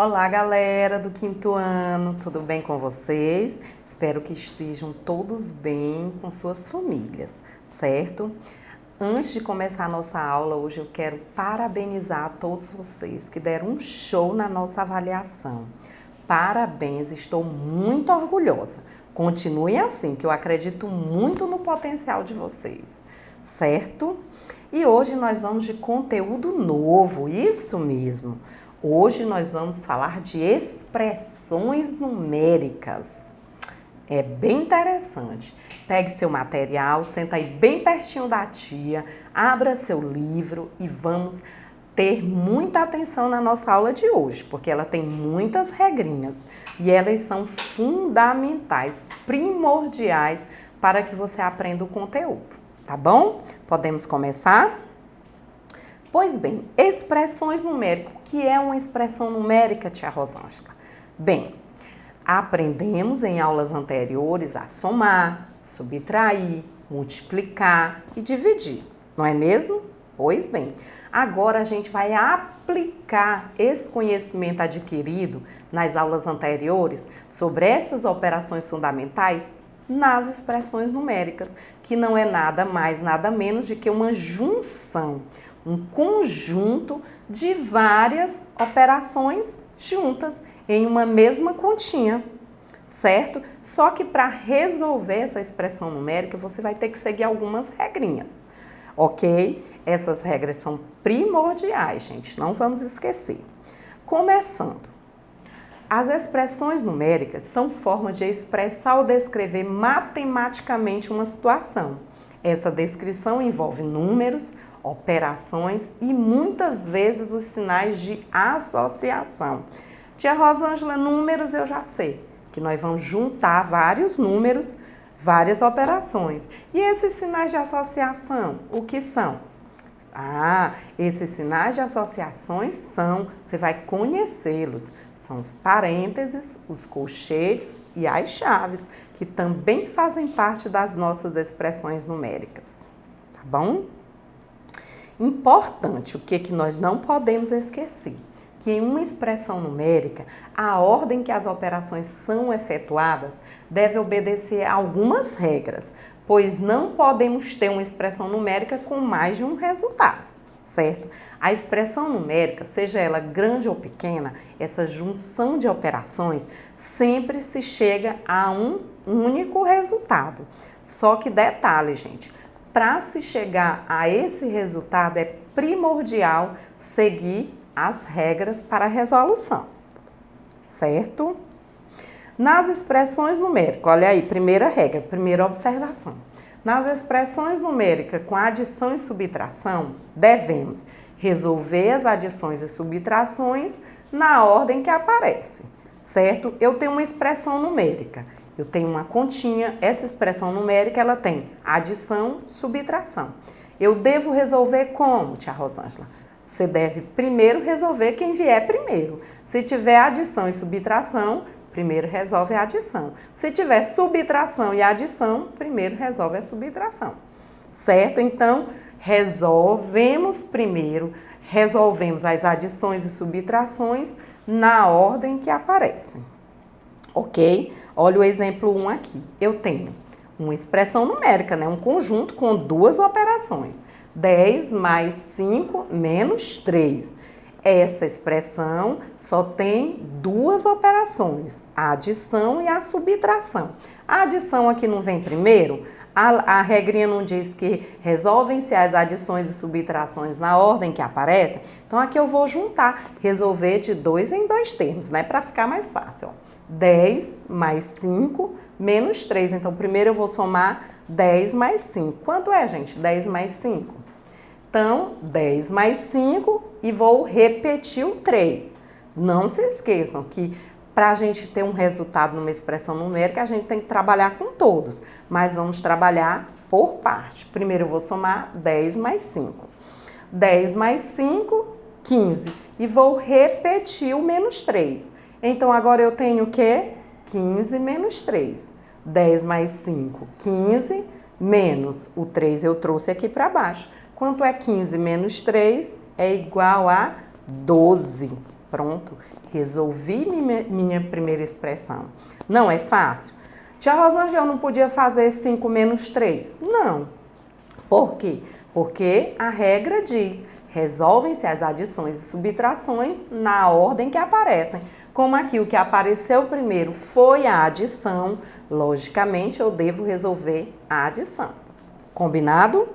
Olá, galera do quinto ano, tudo bem com vocês? Espero que estejam todos bem com suas famílias, certo? Antes de começar a nossa aula, hoje eu quero parabenizar todos vocês que deram um show na nossa avaliação. Parabéns, estou muito orgulhosa. Continuem assim, que eu acredito muito no potencial de vocês, certo? E hoje nós vamos de conteúdo novo, isso mesmo. Hoje nós vamos falar de expressões numéricas. É bem interessante. Pegue seu material, senta aí bem pertinho da tia, abra seu livro e vamos ter muita atenção na nossa aula de hoje, porque ela tem muitas regrinhas e elas são fundamentais, primordiais para que você aprenda o conteúdo, tá bom? Podemos começar? Pois bem, expressões numéricas. O que é uma expressão numérica, tia Rosângela? Bem, aprendemos em aulas anteriores a somar, subtrair, multiplicar e dividir, não é mesmo? Pois bem, agora a gente vai aplicar esse conhecimento adquirido nas aulas anteriores sobre essas operações fundamentais nas expressões numéricas, que não é nada mais, nada menos do que uma junção, um conjunto de várias operações juntas em uma mesma continha, certo? Só que para resolver essa expressão numérica, você vai ter que seguir algumas regrinhas, ok? Essas regras são primordiais, gente, não vamos esquecer. Começando, as expressões numéricas são formas de expressar ou descrever matematicamente uma situação. Essa descrição envolve números, operações e muitas vezes os sinais de associação. Tia Rosângela, números eu já sei, que nós vamos juntar vários números, várias operações. E esses sinais de associação, o que são? Esses sinais de associações são, você vai conhecê-los, são os parênteses, os colchetes e as chaves, que também fazem parte das nossas expressões numéricas, tá bom? Importante, o que nós não podemos esquecer? Que em uma expressão numérica, a ordem que as operações são efetuadas deve obedecer a algumas regras, pois não podemos ter uma expressão numérica com mais de um resultado, certo? A expressão numérica, seja ela grande ou pequena, essa junção de operações sempre se chega a um único resultado. Só que detalhe, gente, para se chegar a esse resultado é primordial seguir as regras para a resolução, certo? Nas expressões numéricas, olha aí, primeira regra, primeira observação. Nas expressões numéricas com adição e subtração, devemos resolver as adições e subtrações na ordem que aparece, certo? Eu tenho uma expressão numérica, eu tenho uma continha, essa expressão numérica ela tem adição, subtração. Eu devo resolver como, tia Rosângela? Você deve primeiro resolver quem vier primeiro. Se tiver adição e subtração, primeiro resolve a adição. Se tiver subtração e adição, primeiro resolve a subtração. Certo? Então, resolvemos as adições e subtrações na ordem que aparecem. Ok? Olha o exemplo 1 aqui. Eu tenho uma expressão numérica, né? Um conjunto com duas operações. 10 mais 5 menos 3. Essa expressão só tem duas operações, a adição e a subtração. A adição aqui não vem primeiro? A regrinha não diz que resolvem-se as adições e subtrações na ordem que aparecem? Então, aqui eu vou juntar, resolver de 2 em 2 termos, né? Para ficar mais fácil, ó. 10 mais 5 menos 3. Então, primeiro eu vou somar 10 mais 5. Quanto é, gente? 10 mais 5? Então, 10 mais 5 e vou repetir o 3. Não se esqueçam que para a gente ter um resultado numa expressão numérica, a gente tem que trabalhar com todos. Mas vamos trabalhar por parte. Primeiro eu vou somar 10 mais 5. 10 mais 5, 15. E vou repetir o menos 3. Então, agora eu tenho o quê? 15 menos 3. 10 mais 5, 15, menos o 3 eu trouxe aqui para baixo. Quanto é 15 menos 3? É igual a 12. Pronto, resolvi minha primeira expressão. Não é fácil? Tia Rosângela, eu não podia fazer 5 menos 3? Não. Por quê? Porque a regra diz, resolvem-se as adições e subtrações na ordem que aparecem. Como aqui o que apareceu primeiro foi a adição, logicamente eu devo resolver a adição. Combinado?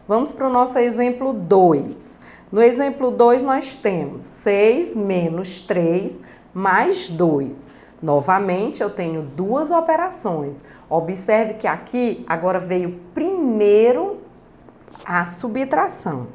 Vamos para o nosso exemplo 2. No exemplo 2 nós temos 6 menos 3 mais 2. Novamente eu tenho duas operações. Observe que aqui agora veio primeiro a subtração.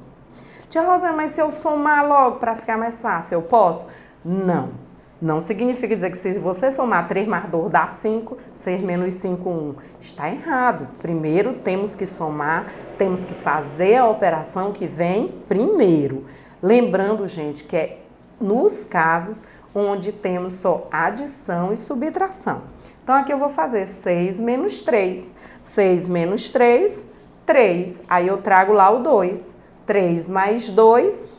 Tia Rosa, mas se eu somar logo para ficar mais fácil, eu posso? Não. Não significa dizer que se você somar 3 mais 2 dá 5, 6 menos 5, 1. Está errado. Primeiro temos que somar, temos que fazer a operação que vem primeiro. Lembrando, gente, que é nos casos onde temos só adição e subtração. Então, aqui eu vou fazer 6 menos 3. 6 menos 3, 3. Aí eu trago lá o 2. 3 mais 2,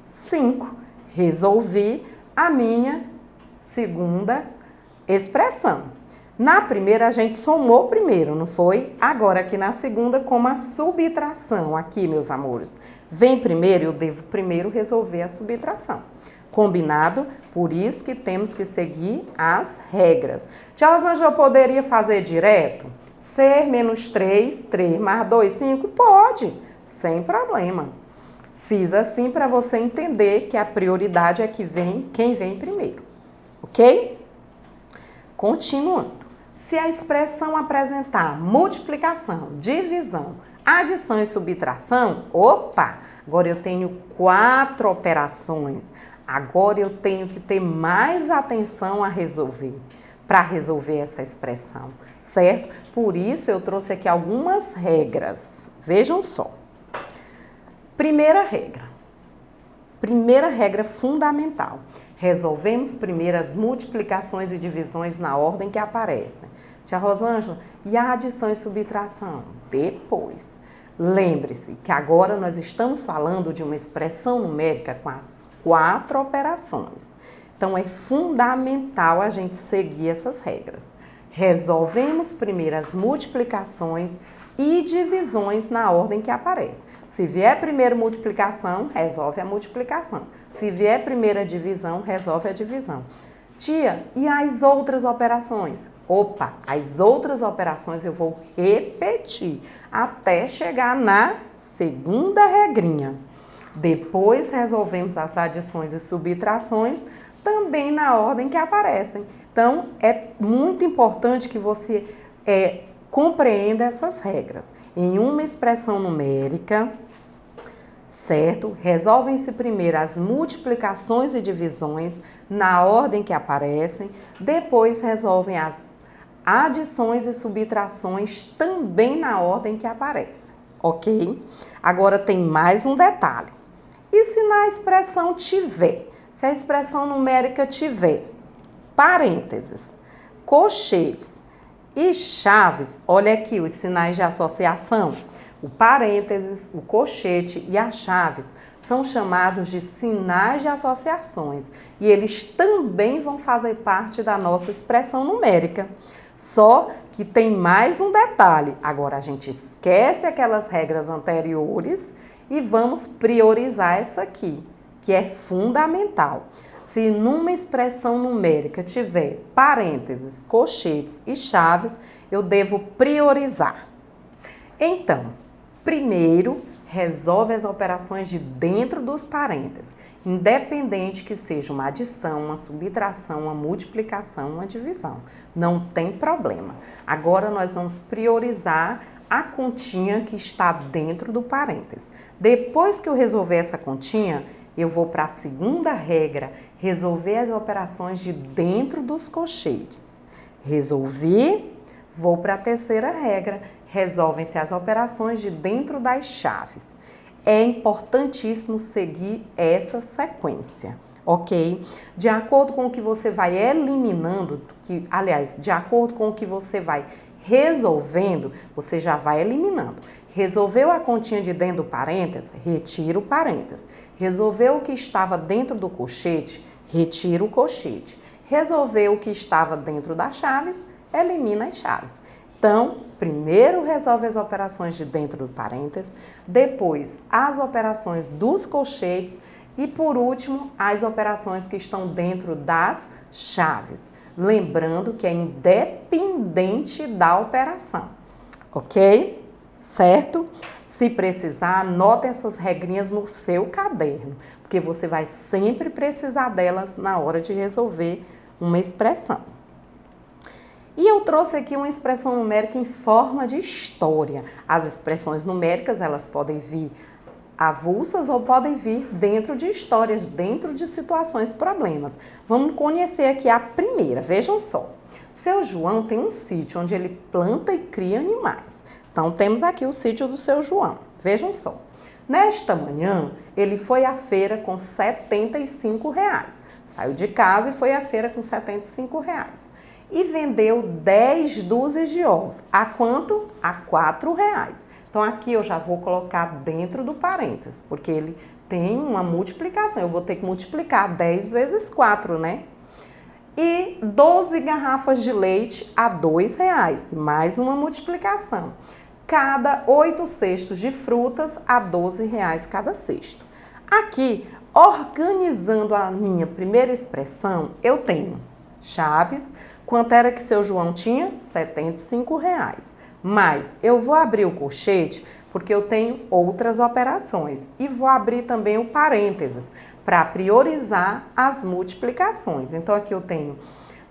5. Resolvi a minha segunda expressão. Na primeira a gente somou primeiro, não foi? Agora aqui na segunda, como a subtração, aqui meus amores, vem primeiro, eu devo primeiro resolver a subtração. Combinado? Por isso que temos que seguir as regras. Tia Rosângela, eu poderia fazer direto? Ser menos 3, 3 mais 2, 5? Pode, sem problema. Fiz assim para você entender que a prioridade é que vem quem vem primeiro, ok? Continuando. Se a expressão apresentar multiplicação, divisão, adição e subtração, opa, agora eu tenho 4 operações. Agora eu tenho que ter mais atenção a resolver, para resolver essa expressão, certo? Por isso eu trouxe aqui algumas regras. Vejam só. Primeira regra fundamental. Resolvemos primeiro as multiplicações e divisões na ordem que aparecem. Tia Rosângela, e a adição e subtração? Depois. Lembre-se que agora nós estamos falando de uma expressão numérica com as 4 operações. Então, é fundamental a gente seguir essas regras. Resolvemos primeiro as multiplicações e divisões na ordem que aparece. Se vier primeiro multiplicação, resolve a multiplicação. Se vier primeira divisão, resolve a divisão. Tia, e as outras operações? Opa, as outras operações eu vou repetir até chegar na segunda regrinha. Depois resolvemos as adições e subtrações também na ordem que aparecem. Então, é muito importante que você compreenda essas regras. Em uma expressão numérica, certo? Resolvem-se primeiro as multiplicações e divisões na ordem que aparecem, depois resolvem as adições e subtrações também na ordem que aparecem, ok? Agora tem mais um detalhe. E se na expressão tiver, se a expressão numérica tiver parênteses, colchetes e chaves, olha aqui os sinais de associação. O parênteses, o colchete e as chaves são chamados de sinais de associações e eles também vão fazer parte da nossa expressão numérica. Só que tem mais um detalhe. Agora a gente esquece aquelas regras anteriores e vamos priorizar essa aqui, que é fundamental. Se numa expressão numérica tiver parênteses, colchetes e chaves, eu devo priorizar. Então, primeiro, resolve as operações de dentro dos parênteses, independente que seja uma adição, uma subtração, uma multiplicação, uma divisão. Não tem problema. Agora nós vamos priorizar a continha que está dentro do parênteses. Depois que eu resolver essa continha, eu vou para a segunda regra, resolver as operações de dentro dos colchetes. Resolvi, vou para a terceira regra, resolvem-se as operações de dentro das chaves. É importantíssimo seguir essa sequência, ok? De acordo com o que você vai eliminando, de acordo com o que você vai resolvendo, você já vai eliminando. Resolveu a continha de dentro do parênteses? Retira o parênteses. Resolveu o que estava dentro do colchete? retira o colchete. Resolveu o que estava dentro das chaves, elimina as chaves. Então, primeiro resolve as operações de dentro do parênteses, depois as operações dos colchetes e, por último, as operações que estão dentro das chaves. Lembrando que é independente da operação, ok? Certo? Se precisar, anote essas regrinhas no seu caderno, porque você vai sempre precisar delas na hora de resolver uma expressão. E eu trouxe aqui uma expressão numérica em forma de história. As expressões numéricas, elas podem vir avulsas ou podem vir dentro de histórias, dentro de situações, problemas. Vamos conhecer aqui a primeira, vejam só. Seu João tem um sítio onde ele planta e cria animais. Então, temos aqui o sítio do seu João. Vejam só. Nesta manhã, ele foi à feira com R$75. Saiu de casa e foi à feira com R$75. E vendeu 10 dúzias de ovos. A quanto? A R$4. Então, aqui eu já vou colocar dentro do parênteses, porque ele tem uma multiplicação. Eu vou ter que multiplicar 10 vezes 4, né? E 12 garrafas de leite a R$2. Mais uma multiplicação. Cada 8 cestos de frutas a R$12 cada cesto. Aqui, organizando a minha primeira expressão, eu tenho chaves. Quanto era que seu João tinha? R$75. Mas eu vou abrir o colchete porque eu tenho outras operações. E vou abrir também o parênteses para priorizar as multiplicações. Então, aqui eu tenho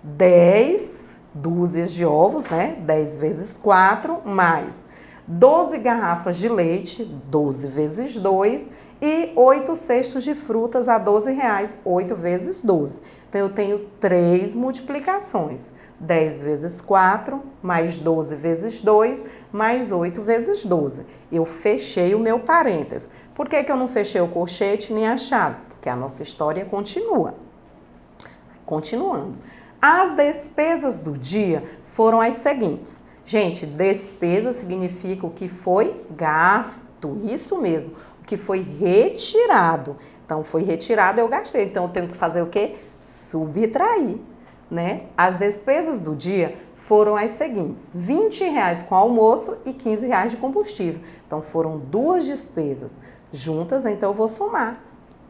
10 dúzias de ovos, né? 10 vezes 4, mais 12 garrafas de leite, 12 vezes 2, e 8 cestos de frutas a R$12, 8 vezes 12. Então, eu tenho 3 multiplicações. 10 vezes 4, mais 12 vezes 2, mais 8 vezes 12. Eu fechei o meu parênteses. Por que eu não fechei o colchete nem as chaves? Porque a nossa história continua. Continuando. As despesas do dia foram as seguintes. Gente, despesa significa o que foi gasto, isso mesmo, o que foi retirado. Então, foi retirado, eu gastei. Então, eu tenho que fazer o quê? Subtrair, né? As despesas do dia foram as seguintes: R$20 com almoço e R$15 de combustível. Então, foram duas despesas juntas, então eu vou somar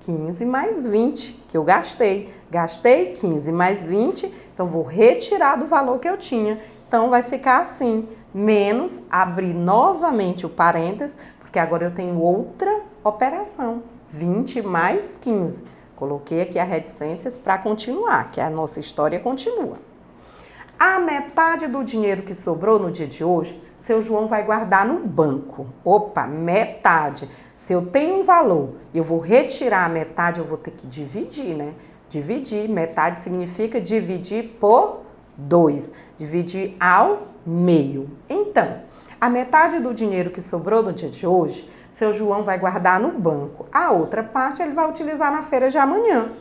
15 mais 20, que eu gastei. Gastei 15 mais 20, então vou retirar do valor que eu tinha. Então, vai ficar assim, menos, abrir novamente o parênteses, porque agora eu tenho outra operação, 20 mais 15. Coloquei aqui as reticências para continuar, que a nossa história continua. A metade do dinheiro que sobrou no dia de hoje, seu João vai guardar no banco. Opa, metade. Se eu tenho um valor e eu vou retirar a metade, eu vou ter que dividir, né? Dividir, metade significa dividir por 2. Dividir ao meio. Então, a metade do dinheiro que sobrou no dia de hoje, seu João vai guardar no banco. A outra parte ele vai utilizar na feira de amanhã.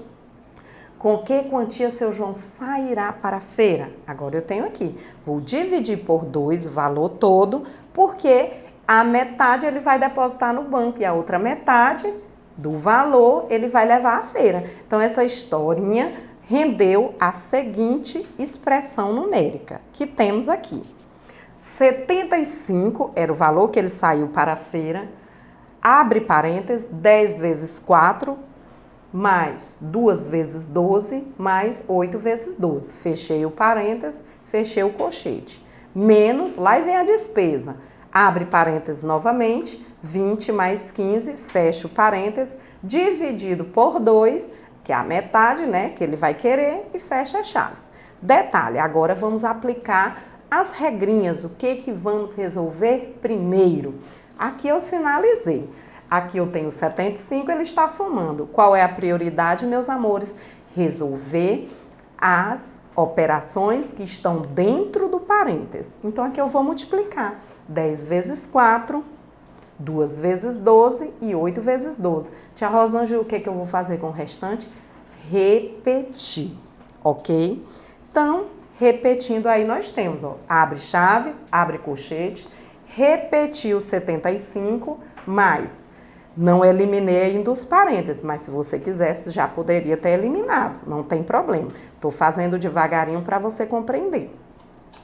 Com que quantia seu João sairá para a feira? Agora eu tenho aqui. Vou dividir por 2 o valor todo, porque a metade ele vai depositar no banco e a outra metade do valor ele vai levar à feira. Então, essa historinha rendeu a seguinte expressão numérica que temos aqui. 75 era o valor que ele saiu para a feira. Abre parênteses, 10 vezes 4, mais 2 vezes 12, mais 8 vezes 12. Fechei o parênteses, fechei o colchete. Menos, lá vem a despesa. Abre parênteses novamente, 20 mais 15, fecha o parênteses, dividido por 2, que é a metade, né, que ele vai querer, e fecha as chaves. Detalhe, agora vamos aplicar as regrinhas, o que vamos resolver primeiro. Aqui eu sinalizei. Aqui eu tenho 75, ele está somando. Qual é a prioridade, meus amores? Resolver as operações que estão dentro do parênteses. Então, aqui eu vou multiplicar. 10 vezes 4, 2 vezes 12 e 8 vezes 12. Tia Rosângela, o que eu vou fazer com o restante? Repetir, ok? Então, repetindo aí, nós temos, ó, abre chaves, abre colchete, repetir os 75, mais Não eliminei ainda os parênteses, mas se você quisesse, já poderia ter eliminado, não tem problema. Estou fazendo devagarinho para você compreender.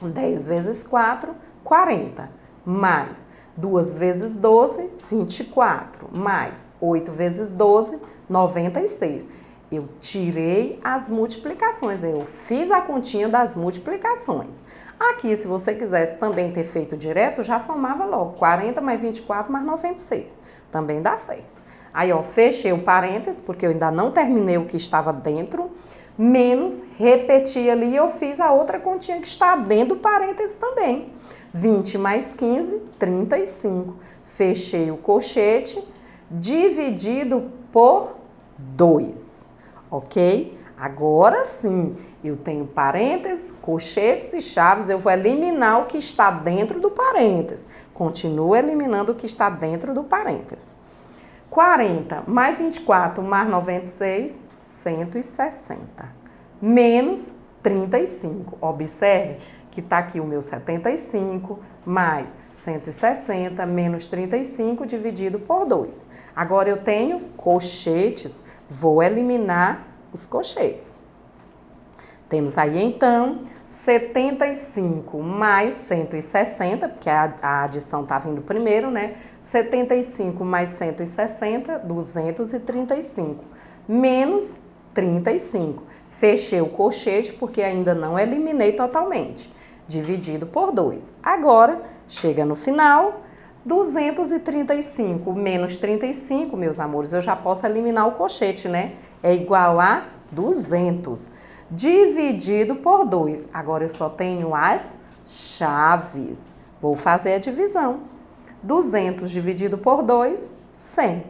10 vezes 4, 40, mais 2 vezes 12, 24, mais 8 vezes 12, 96. Eu tirei as multiplicações, eu fiz a continha das multiplicações. Aqui, se você quisesse também ter feito direto, já somava logo 40 mais 24 mais 96. Também dá certo. Aí, ó, fechei o parênteses, porque eu ainda não terminei o que estava dentro, menos, repeti ali e eu fiz a outra continha que está dentro do parênteses também. 20 mais 15, 35. Fechei o colchete, dividido por 2, ok? Agora sim, eu tenho parênteses, colchetes e chaves, eu vou eliminar o que está dentro do parênteses. Continuo eliminando o que está dentro do parênteses. 40 mais 24 mais 96, 160. Menos 35. Observe que está aqui o meu 75 mais 160 menos 35 dividido por 2. Agora eu tenho colchetes, vou eliminar os colchetes. Temos aí então 75 mais 160, porque a adição está vindo primeiro, né? 75 mais 160, 235, menos 35. Fechei o colchete porque ainda não eliminei totalmente. Dividido por 2. Agora, chega no final, 235 menos 35, meus amores, eu já posso eliminar o colchete, né? É igual a 200. Dividido por 2. Agora eu só tenho as chaves. Vou fazer a divisão. 200 dividido por 2, 100.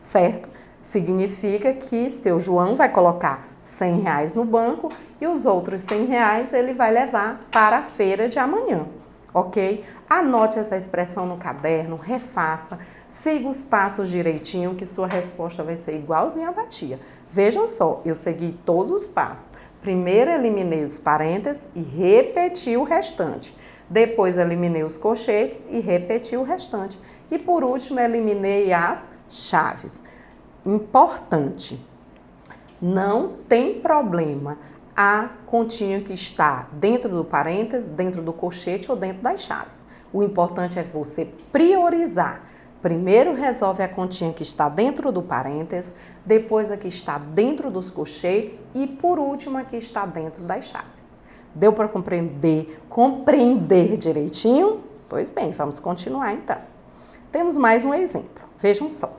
Certo? Significa que seu João vai colocar R$100 no banco e os outros R$100 ele vai levar para a feira de amanhã. Ok? Anote essa expressão no caderno, refaça, siga os passos direitinho que sua resposta vai ser igualzinha à da tia. Vejam só, eu segui todos os passos. Primeiro eliminei os parênteses e repeti o restante. Depois eliminei os colchetes e repeti o restante. E por último eliminei as chaves. Importante, não tem problema a continha que está dentro do parênteses, dentro do colchete ou dentro das chaves. O importante é você priorizar. Primeiro resolve a continha que está dentro do parênteses, depois a que está dentro dos colchetes e por último a que está dentro das chaves. Deu para compreender direitinho? Pois bem, vamos continuar então. Temos mais um exemplo. Vejam só.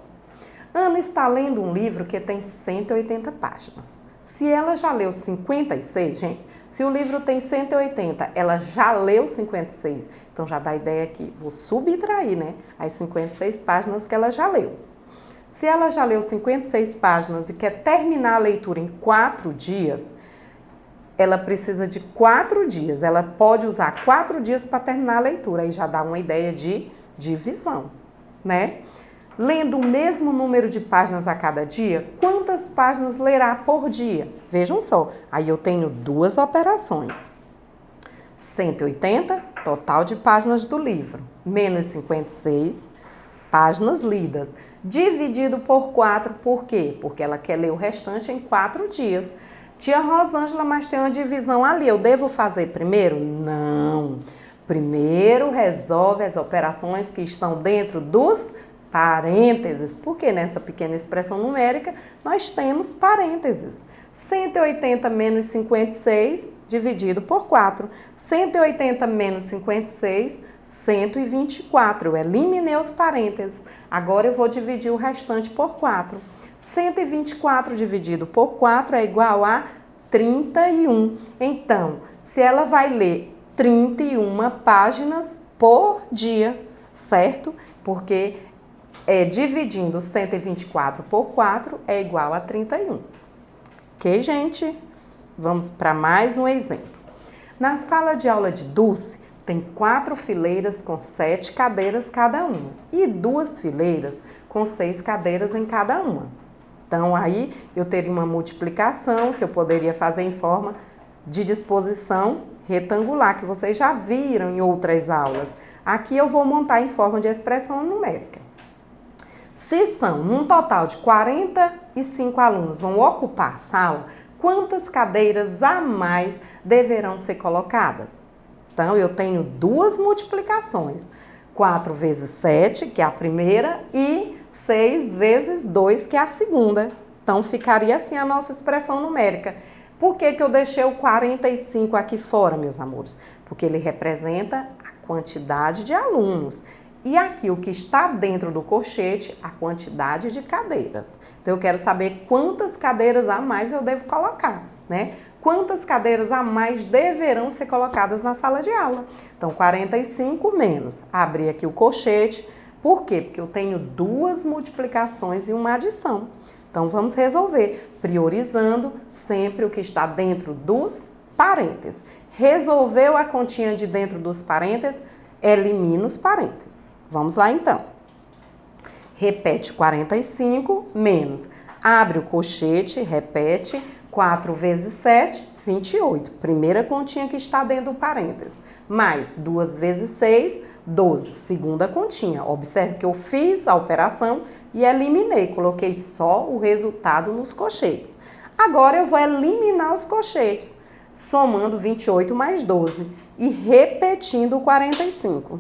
Ana está lendo um livro que tem 180 páginas. Se ela já leu 56, gente, se o livro tem 180, ela já leu 56, então já dá a ideia aqui, vou subtrair, né, as 56 páginas que ela já leu. Se ela já leu 56 páginas e quer terminar a leitura em 4 dias, ela precisa de 4 dias, ela pode usar 4 dias para terminar a leitura, aí já dá uma ideia de divisão, né? Lendo o mesmo número de páginas a cada dia, quantas páginas lerá por dia? Vejam só, aí eu tenho duas operações. 180, total de páginas do livro, menos 56, páginas lidas, dividido por 4, por quê? Porque ela quer ler o restante em 4 dias. Tia Rosângela, mas tem uma divisão ali, eu devo fazer primeiro? Não. Primeiro resolve as operações que estão dentro dos parênteses, porque nessa pequena expressão numérica nós temos parênteses. 180 menos 56 dividido por 4. 180 menos 56, 124. Eu eliminei os parênteses. Agora eu vou dividir o restante por 4. 124 dividido por 4 é igual a 31. Então, se ela vai ler 31 páginas por dia, certo? Porque dividindo 124 por 4 é igual a 31. Ok, gente? Vamos para mais um exemplo. Na sala de aula de Dulce, tem 4 fileiras com 7 cadeiras cada uma e 2 fileiras com 6 cadeiras em cada uma. Então, aí eu teria uma multiplicação que eu poderia fazer em forma de disposição retangular, que vocês já viram em outras aulas. Aqui eu vou montar em forma de expressão numérica. Se são, num total de 45 alunos vão ocupar a sala, quantas cadeiras a mais deverão ser colocadas? Então, eu tenho duas multiplicações. 4 vezes 7, que é a primeira, e 6 vezes 2, que é a segunda. Então, ficaria assim a nossa expressão numérica. Por que eu deixei o 45 aqui fora, meus amores? Porque ele representa a quantidade de alunos. E aqui, o que está dentro do colchete, a quantidade de cadeiras. Então, eu quero saber quantas cadeiras a mais eu devo colocar, né? Quantas cadeiras a mais deverão ser colocadas na sala de aula? Então, 45 menos. Abri aqui o colchete. Por quê? Porque eu tenho duas multiplicações e uma adição. Então, vamos resolver, priorizando sempre o que está dentro dos parênteses. Resolveu a continha de dentro dos parênteses, elimina os parênteses. Vamos lá, então. Repete 45 menos. Abre o colchete, repete. 4 vezes 7, 28. Primeira continha que está dentro do parênteses. Mais 2 vezes 6, 12. Segunda continha. Observe que eu fiz a operação e eliminei. Coloquei só o resultado nos colchetes. Agora eu vou eliminar os colchetes, somando 28 mais 12 e repetindo o 45.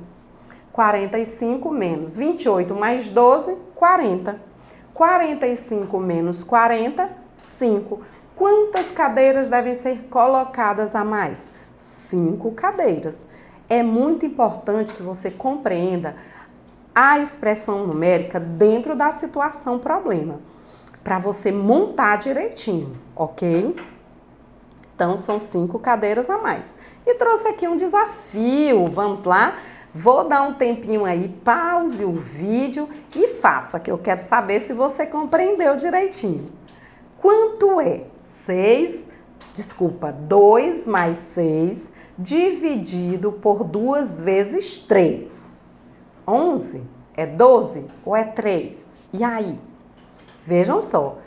45 menos 28 mais 12, 40. 45 menos 40, 5. Quantas cadeiras devem ser colocadas a mais? 5 cadeiras. É muito importante que você compreenda a expressão numérica dentro da situação problema, para você montar direitinho, ok? Então, são 5 cadeiras a mais. E trouxe aqui um desafio, vamos lá? Vou dar um tempinho aí, pause o vídeo e faça, que eu quero saber se você compreendeu direitinho. Quanto é 2 mais 6 dividido por 2 vezes 3? 11? É 12 ou é 3? E aí? Vejam só,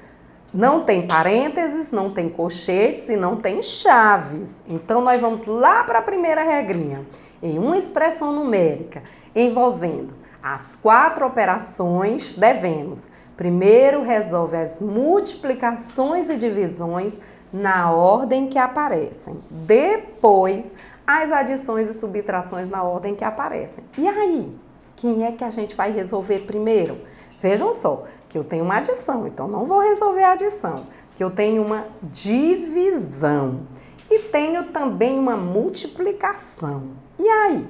não tem parênteses, não tem colchetes e não tem chaves. Então, nós vamos lá para a primeira regrinha. Em uma expressão numérica envolvendo as 4 operações, devemos primeiro resolve as multiplicações e divisões na ordem que aparecem. Depois, as adições e subtrações na ordem que aparecem. E aí, quem é que a gente vai resolver primeiro? Vejam só, que eu tenho uma adição, então não vou resolver a adição, que eu tenho uma divisão e tenho também uma multiplicação. E aí?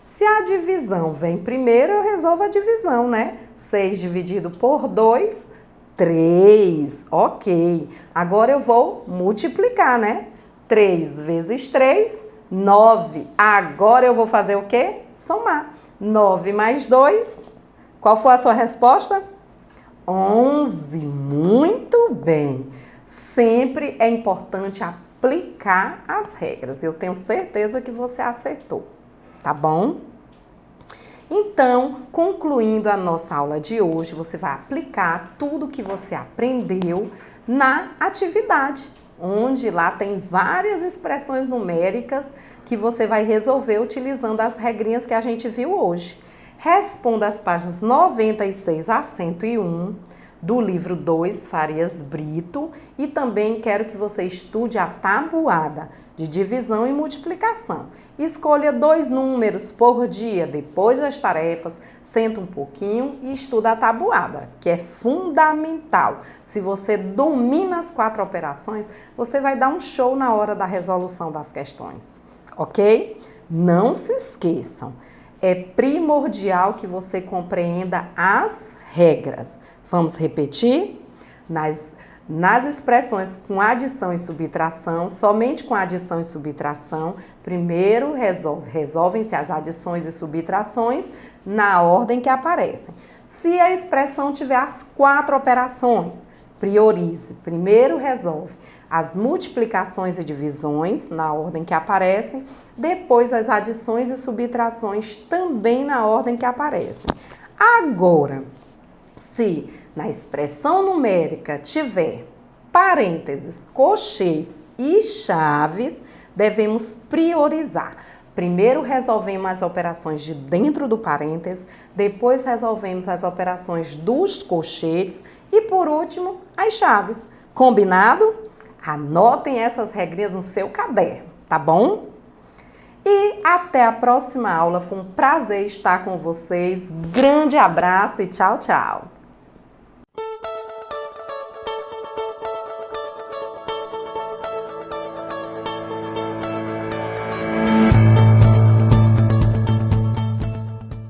Se a divisão vem primeiro, eu resolvo a divisão, né? 6 dividido por 2, 3. Ok. Agora eu vou multiplicar, né? 3 vezes 3, 9. Agora eu vou fazer o quê? Somar. 9 mais 2. Qual foi a sua resposta? 11. Muito bem. Sempre é importante aplicar as regras. Eu tenho certeza que você acertou. Tá bom? Então, concluindo a nossa aula de hoje, você vai aplicar tudo que você aprendeu na atividade, onde lá tem várias expressões numéricas que você vai resolver utilizando as regrinhas que a gente viu hoje. Responda as páginas 96 a 101 do livro 2, Farias Brito, e também quero que você estude a tabuada de divisão e multiplicação. Escolha 2 números por dia depois das tarefas, senta um pouquinho e estuda a tabuada, que é fundamental. Se você domina as 4 operações, você vai dar um show na hora da resolução das questões, ok? Não se esqueçam, é primordial que você compreenda as regras. Vamos repetir? Nas expressões com adição e subtração, somente com adição e subtração, primeiro resolvem-se as adições e subtrações na ordem que aparecem. Se a expressão tiver as 4 operações, priorize. Primeiro resolve as multiplicações e divisões na ordem que aparecem, depois as adições e subtrações também na ordem que aparecem. Agora, se na expressão numérica tiver parênteses, colchetes e chaves, devemos priorizar. Primeiro resolvemos as operações de dentro do parênteses, depois resolvemos as operações dos colchetes e, por último, as chaves. Combinado? Anotem essas regrinhas no seu caderno, tá bom? E até a próxima aula. Foi um prazer estar com vocês. Grande abraço e tchau, tchau!